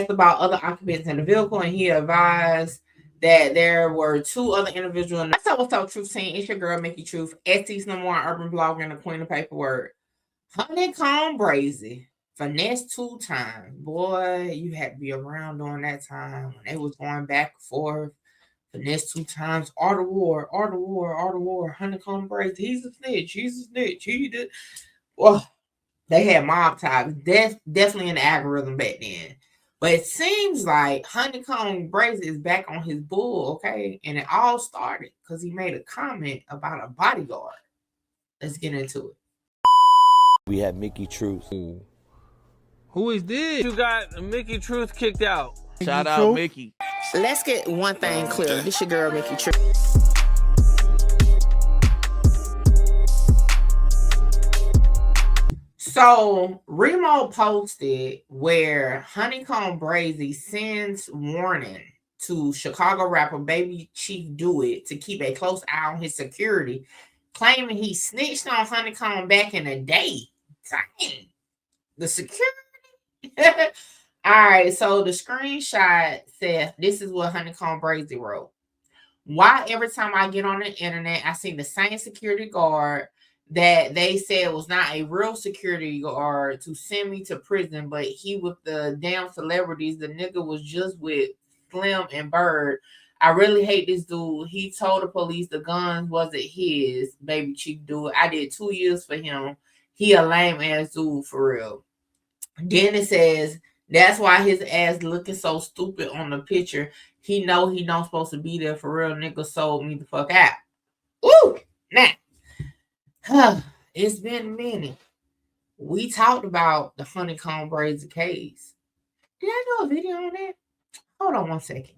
about other occupants in the vehicle, and he advised that there were 2 other individuals. That's what's up, TruthTeam. It's your girl, Mickey Truth. Etsy's #1 urban blogger and the queen of paperwork. HoneyKomb Brazy. Finesse 2 times. Boy, you had to be around during that time when they was going back and forth. Finesse 2 times. Art of War. HoneyKomb Brazy. He's a snitch. He did. Well, they had mob ties. Definitely in the algorithm back then. But it seems like HoneyKomb Brazy is back on his bull, okay? And it all started because he made a comment about a bodyguard. Let's get into it. We had Mickey Truth. Who is this? You got Mickey Truth kicked out. Shout out Mickey. Let's get one thing clear. This your girl, Mickey Truth. So Remo posted where HoneyKomb Brazy sends warning to Chicago rapper Baby Chief Do It to keep a close eye on his security, claiming he snitched on HoneyKomb back in the day. Dang. The security. All right, so the screenshot says this is what HoneyKomb Brazy wrote. Why every time I get on the internet, I see the same security guard that they said was not a real security guard to send me to prison, but he with the damn celebrities. The nigga was just with Slim and Bird. I really hate this dude. He told the police the guns wasn't his. Baby Chief Do It. I did 2 years for him. He a lame ass dude for real. Then it says that's why his ass looking so stupid on the picture. He know he don't supposed to be there for real. Nigga sold me the fuck out. Ooh, now. It's been a minute. We talked about the HoneyKomb Brazy case. Did I do a video on that? Hold on 1 second.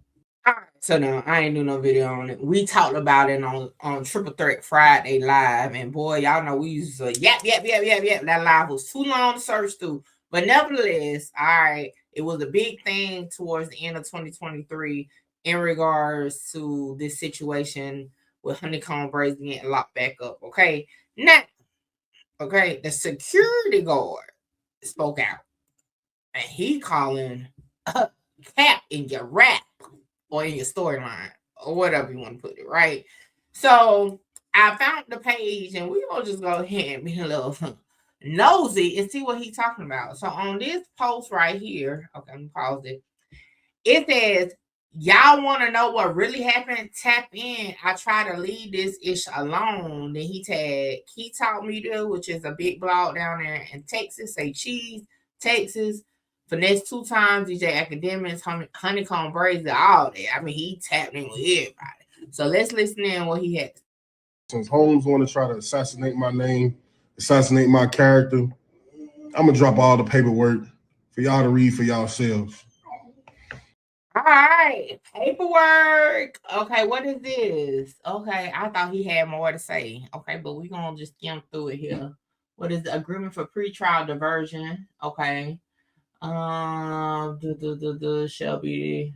All right, so no, I ain't do no video on it. We talked about it on Triple Threat Friday Live, and boy, y'all know we used to yap. That live was too long to search through, but nevertheless, all right, it was a big thing towards the end of 2023 in regards to this situation with HoneyKomb Brazy getting locked back up. Okay. Now, okay, the security guard spoke out, and he calling cap in your rap or in your storyline or whatever you want to put it, right? So I found the page, and we're gonna just go ahead and be a little nosy and see what he's talking about. So on this post right here, okay, let me pause it. It says, y'all want to know what really happened? Tap in. I try to leave this ish alone. Then he tagged He Taught Me To, which is a big blog down there in Texas. Say Cheese, Texas. Finesse 2 times. DJ Academics, HoneyKomb Brazy, all that. I mean, he tapped in with everybody. So let's listen in what he had. Since Holmes want to try to assassinate my name, assassinate my character, I'm going to drop all the paperwork for y'all to read for yourselves. All right, paperwork. Okay, what is this? Okay, I thought he had more to say. Okay, but we're going to just skim through it here. What is the agreement for pretrial diversion? Okay. Shall be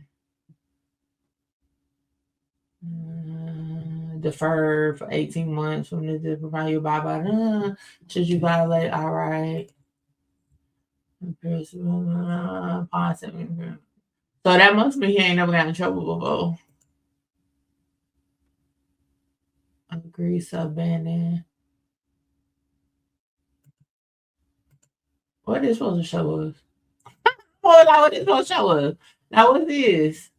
deferred for 18 months from the provide you bye. Should you violate? All right. So that must be he ain't never got in trouble before. Agree, abandon. What is supposed to show us? What is supposed to show us? Now what is this?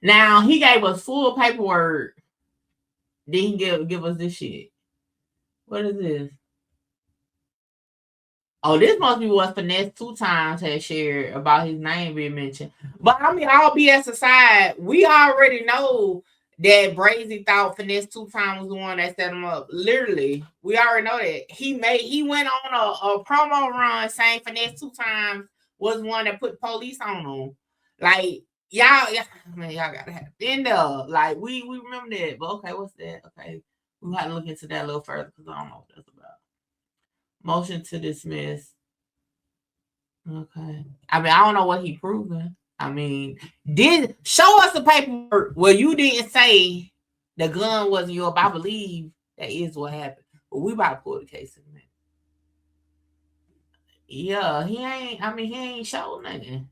Now he gave us full paperwork. Then he give us this shit. What is this? Oh, this must be what Finesse 2 times had shared about his name being mentioned. But I mean, all BS aside, we already know that Brazy thought Finesse 2 times was the one that set him up. Literally, we already know that. He went on a promo run saying Finesse 2 times was the one that put police on him. Like, y'all gotta have been there. Like, we remember that. But okay, what's that? Okay, we have to look into that a little further because I don't know what that's about. Motion to dismiss. Okay. I mean, I don't know what he proving. I mean, show us the paperwork where you didn't say the gun wasn't yours. I believe that is what happened. But we about to pull the case in a minute. Yeah, he ain't showed nothing.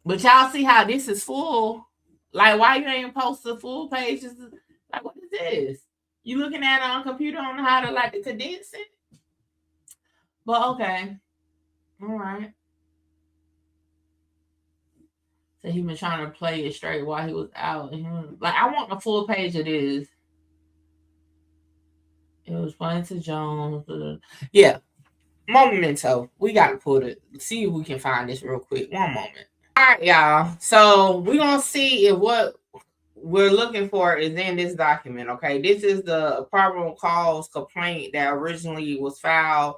But y'all see how this is full? Like, why you ain't post the full pages? Like, what is this? You looking at it on a computer on how to like to condense it? But okay. All right. So he been trying to play it straight while he was out. Like, I want the full page of this. It was playing to Jones. Yeah. Momento. We gotta put it. See if we can find this real quick. One moment. All right, y'all. So we're gonna see if what we're looking for is in this document. Okay, this is the probable cause complaint that originally was filed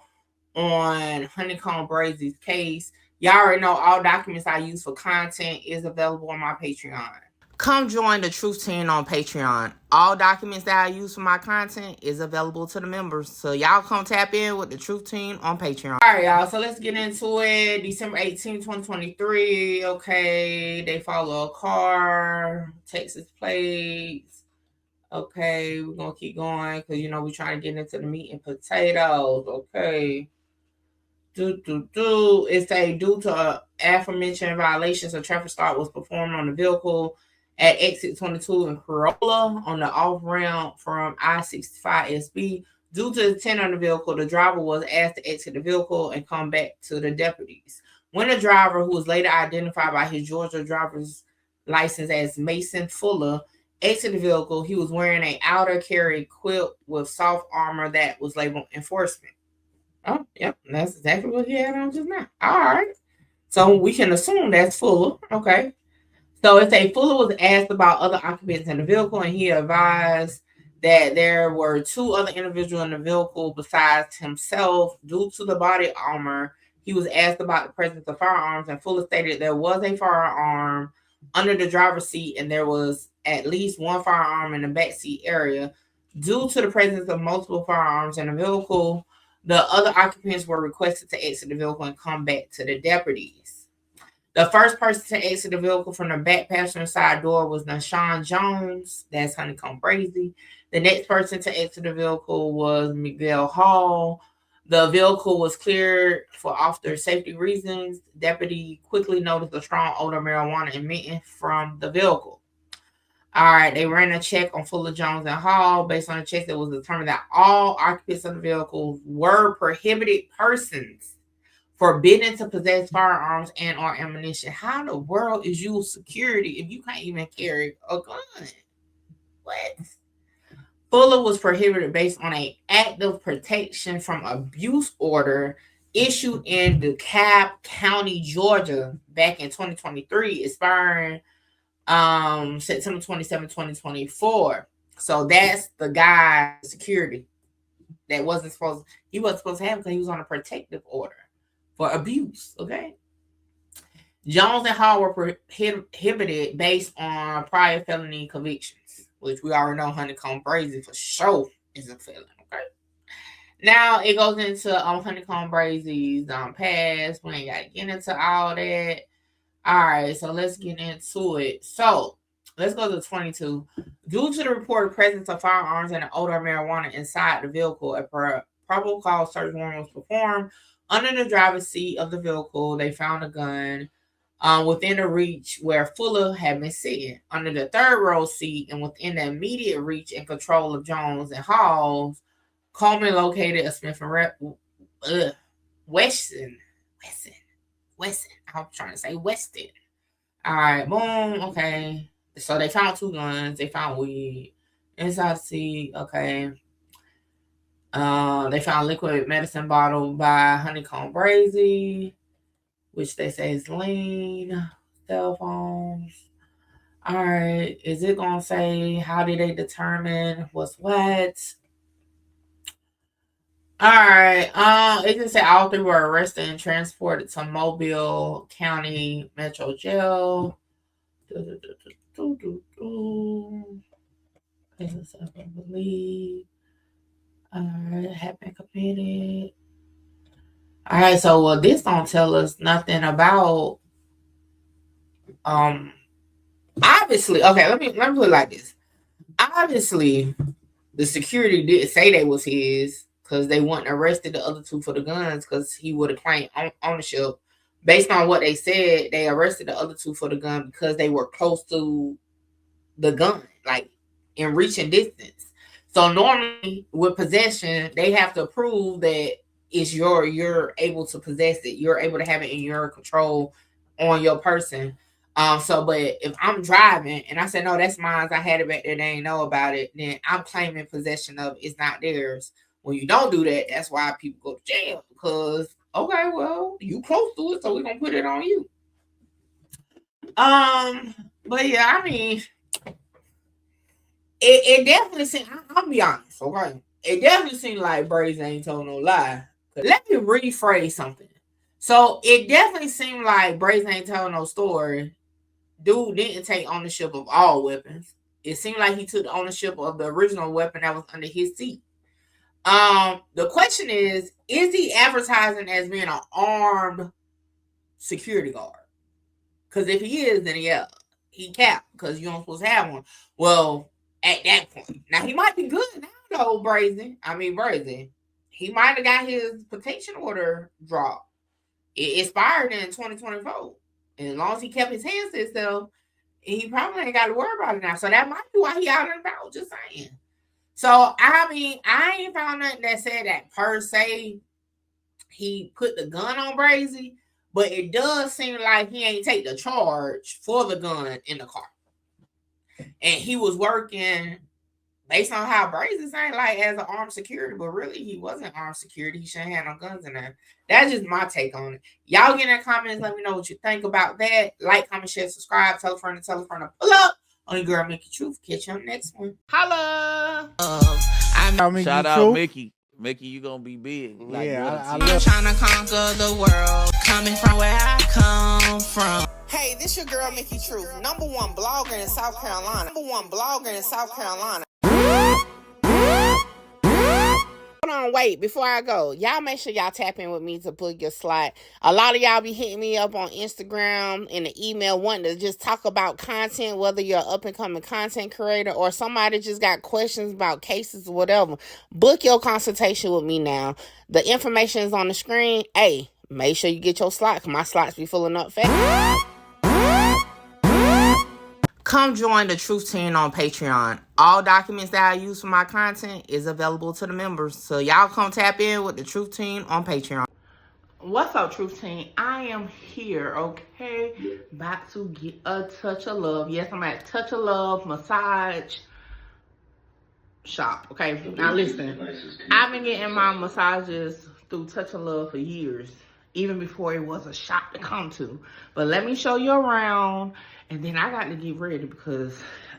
on HoneyKomb Brazy's case. Y'all already know all documents I use for content is available on my Patreon. Come join the Truth Team on Patreon. All documents that I use for my content is available to the members. So y'all come tap in with the Truth Team on Patreon. All right, y'all. So let's get into it. December 18, 2023. Okay. They follow a car. Texas plates. Okay. We're going to keep going because, we're trying to get into the meat and potatoes. Okay. It's due to aforementioned violations, a traffic stop was performed on the vehicle at exit 22 in Corolla on the off ramp from I-65 SB. Due to the intent of the vehicle, the driver was asked to exit the vehicle and come back to the deputies. When the driver, who was later identified by his Georgia driver's license as Mason Fuller, exited the vehicle, he was wearing an outer carry equipped with soft armor that was labeled enforcement. Oh, yep, that's exactly what he had on just now. All right. So we can assume that's Fuller. Okay. So it say Fuller was asked about other occupants in the vehicle, and he advised that there were two other individuals in the vehicle besides himself. Due to the body armor, he was asked about the presence of firearms, and Fuller stated there was a firearm under the driver's seat, and there was at least one firearm in the backseat area. Due to the presence of multiple firearms in the vehicle, the other occupants were requested to exit the vehicle and come back to the deputies. The first person to exit the vehicle from the back passenger side door was Nashawn Jones. That's HoneyKomb Brazy. The next person to exit the vehicle was Miguel Hall. The vehicle was cleared for officer safety reasons. Deputy quickly noticed a strong odor of marijuana emitting from the vehicle. All right, they ran a check on Fuller, Jones, and Hall. Based on the check, it was determined that all occupants of the vehicles were prohibited persons, forbidden to possess firearms and or ammunition. How in the world is you security if you can't even carry a gun? What? Fuller was prohibited based on an active protection from abuse order issued in DeKalb County, Georgia, back in 2023, expiring September 27, 2024. So that's the guy security that he wasn't supposed to have because he was on a protective order for abuse. Okay. Jones and Hall were prohibited based on prior felony convictions, which we already know HoneyKomb Brazy for sure is a felon. Okay. Now it goes into HoneyKomb Brazy's past. We ain't got to get into all that. All right, so let's get into it. So let's go to 22. Due to the reported presence of firearms and an odor of marijuana inside the vehicle, a probable cause search warrant was performed. Under the driver's seat of the vehicle, they found a gun within the reach where Fuller had been sitting. Under the third row seat and within the immediate reach and control of Jones and Halls, Coleman located a Smith and Wesson. I'm trying to say Weston. All right, boom. Okay. So they found two guns. They found weed inside the seat. Okay. They found liquid medicine bottle by HoneyKomb Brazy, which they say is lean. Cell phones. All right. Is it gonna say how did they determine what's what? All right. It just said all three were arrested and transported to Mobile County Metro Jail. I believe. Have been committed. All right. So, this don't tell us nothing about. Obviously, okay. Let me put it like this. Obviously, the security didn't say they was his. because they wouldn't arrested the other two for the guns because he would have claimed ownership. Based on what they said, they arrested the other two for the gun because they were close to the gun, like in reaching distance. So normally with possession, they have to prove that it's you're able to possess it. You're able to have it in your control on your person. But if I'm driving and I say, no, that's mine, I had it back there, they ain't know about it, then I'm claiming possession of it. It's not theirs. When you don't do that, that's why people go to jail, because, okay, well, you close to it, so we're going to put it on you. But yeah, I mean, it definitely seemed, I'll be honest, okay? It definitely seemed like Brazy ain't told no lie. Let me rephrase something. So it definitely seemed like Brazy ain't telling no story. Dude didn't take ownership of all weapons. It seemed like he took ownership of the original weapon that was under his seat. The question is he advertising as being an armed security guard? Because if he is, then yeah, he capped, because you don't supposed to have one. Well, at that point. Now, he might be good now, though, Brazy. He might have got his protection order dropped. It expired in 2024. And as long as he kept his hands to himself, he probably ain't got to worry about it now. So that might be why he out and about, just saying. So, I mean, I ain't found nothing that said that per se he put the gun on Brazy, but it does seem like he ain't take the charge for the gun in the car. And he was working based on how Brazy saying, like, as an armed security, but really he wasn't armed security. He shouldn't have no guns in there. That's just my take on it. Y'all get in the comments, let me know what you think about that. Like, comment, share, subscribe, tell a friend to pull up. Only girl, Mickey Truth. Catch you on the next one. Holla! Shout out Mickey. Mickey, you gonna be big. Like, I'm trying to conquer the world, coming from where I come from. Hey, this your girl, Mickey Truth, #1 blogger in South Carolina. Hold on, wait, before I go, y'all make sure y'all tap in with me to book your slot. A lot of y'all be hitting me up on Instagram and the email wanting to just talk about content, whether you're an up-and-coming content creator or somebody just got questions about cases or whatever. Book your consultation with me now. The information is on the screen. Hey, make sure you get your slot, because my slots be filling up fast. Come join the Truth Team on Patreon. All documents that I use for my content is available to the members. So y'all come tap in with the Truth Team on Patreon. What's up, Truth Team? I am here, okay? About to get a touch of love. Yes, I'm at Touch of Love Massage Shop, okay? Now listen, I've been getting my massages through Touch of Love for years, even before it was a shop to come to. But let me show you around. And then I got to get ready because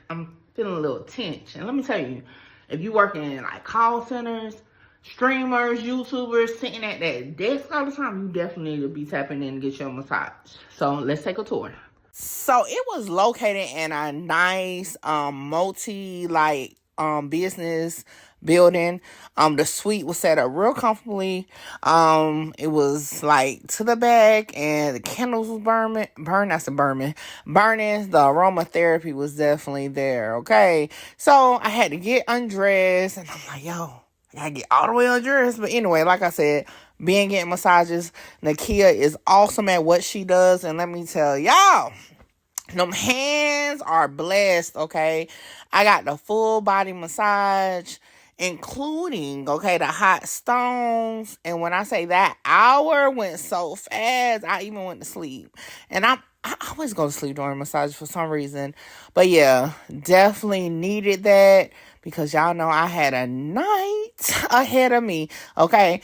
I'm feeling a little tense. And let me tell you, if you work in like call centers, streamers, YouTubers, sitting at that desk all the time, you definitely need to be tapping in and get your massage. So let's take a tour. So it was located in a nice business building. The suite was set up real comfortably. It was like to the back, and the candles was burning. The aromatherapy was definitely there. Okay, so I had to get undressed, and I'm like, yo, I gotta get all the way undressed. But anyway, like I said, being getting massages, Nakia is awesome at what she does, and let me tell y'all, them hands are blessed, okay? I got the full body massage, including, okay, the hot stones. And when I say that hour went so fast, I even went to sleep. And I always go to sleep during massage for some reason. But yeah, definitely needed that, because y'all know I had a night ahead of me, okay?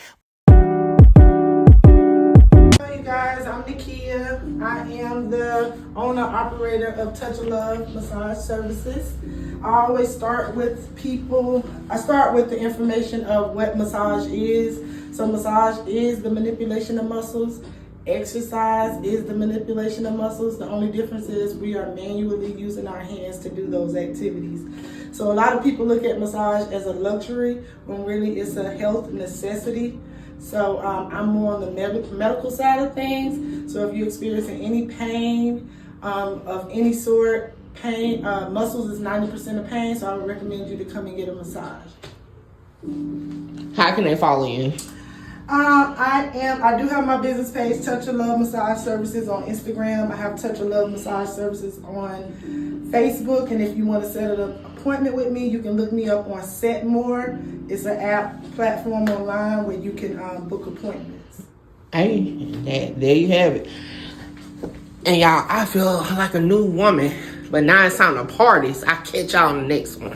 Guys, I'm Nakia. I am the owner-operator of Touch of Love Massage Services. I always start with people. I start with the information of what massage is. So massage is the manipulation of muscles. Exercise is the manipulation of muscles. The only difference is we are manually using our hands to do those activities. So a lot of people look at massage as a luxury when really it's a health necessity. So I'm more on the medical side of things. So if you're experiencing any pain of any sort, muscles is 90% of pain, so I would recommend you to come and get a massage. How can they follow you? I do have my business page, Touch of Love Massage Services, on Instagram. I have Touch of Love Massage Services on Facebook. And if you want to set an appointment with me, you can look me up on Setmore. It's an app platform online where you can book appointments. Hey, there you have it. And y'all, I feel like a new woman, but now it's time to parties. I'll catch y'all on the next one.